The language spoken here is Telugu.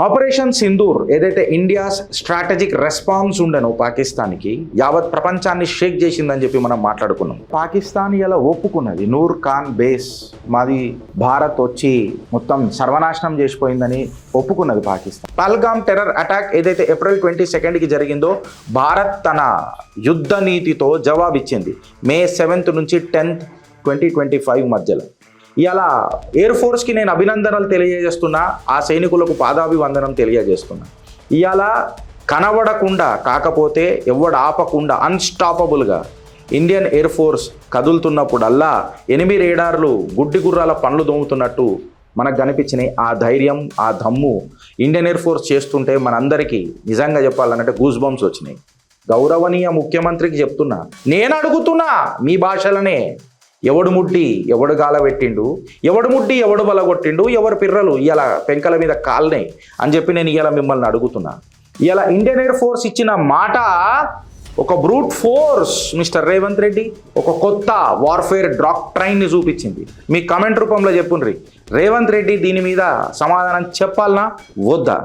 ఆపరేషన్ సింధూర్ ఏదైతే ఇండియాస్ స్ట్రాటజిక్ రెస్పాన్స్ ఉండను పాకిస్తాన్కి యావత్ ప్రపంచాన్ని షేక్ చేసిందని చెప్పి మనం మాట్లాడుకున్నాం. పాకిస్తాన్ ఇలా ఒప్పుకున్నది నూర్ ఖాన్ బేస్ మాది భారత్ వచ్చి మొత్తం సర్వనాశనం చేసిపోయిందని ఒప్పుకున్నది పాకిస్తాన్. పహల్గామ్ టెర్రర్ అటాక్ ఏదైతే ఏప్రిల్ 22కి జరిగిందో భారత్ తన యుద్ధ నీతితో జవాబిచ్చింది. మే 7 నుంచి 10, 2025 మధ్యలో. ఇలా ఎయిర్ ఫోర్స్కి నేను అభినందనలు తెలియజేస్తున్నా, ఆ సైనికులకు పాదాభివందనం తెలియజేస్తున్నా. ఇవాళ కనబడకుండా కాకపోతే ఎవడు ఆపకుండా అన్స్టాపబుల్గా ఇండియన్ ఎయిర్ ఫోర్స్ కదులుతున్నప్పుడల్లా 8 రేడార్లు గుడ్డి గుర్రాల పనులు దోముతున్నట్టు మనకు కనిపించినాయి. ఆ ధైర్యం, ఆ దమ్ము ఇండియన్ ఎయిర్ ఫోర్స్ చేస్తుంటే మనందరికీ నిజంగా చెప్పాలంటే గూస్ బంప్స్ వచ్చినాయి. గౌరవనీయ ముఖ్యమంత్రికి చెప్తున్నా, నేను అడుగుతున్నా మీ భాషలనే, ఎవడు ముడ్డి ఎవడు గాల పెట్టిండు, ఎవడు ముడ్డి ఎవడు బలగొట్టిండు, ఎవరు పిర్రలు ఇలా పెంకల మీద కాల్నాయి అని చెప్పి నేను ఇలా మిమ్మల్ని అడుగుతున్నా. ఇలా ఇండియన్ ఎయిర్ ఫోర్స్ ఇచ్చిన మాట ఒక brute force mister Revanth Reddy ఒక కొత్త వార్ఫేర్ డాక్ట్రైన్ని చూపించింది. మీ కమెంట్ రూపంలో చెప్పుండ్రి, రేవంత్ రెడ్డి దీని మీద సమాధానం చెప్పాలనా వద్దా?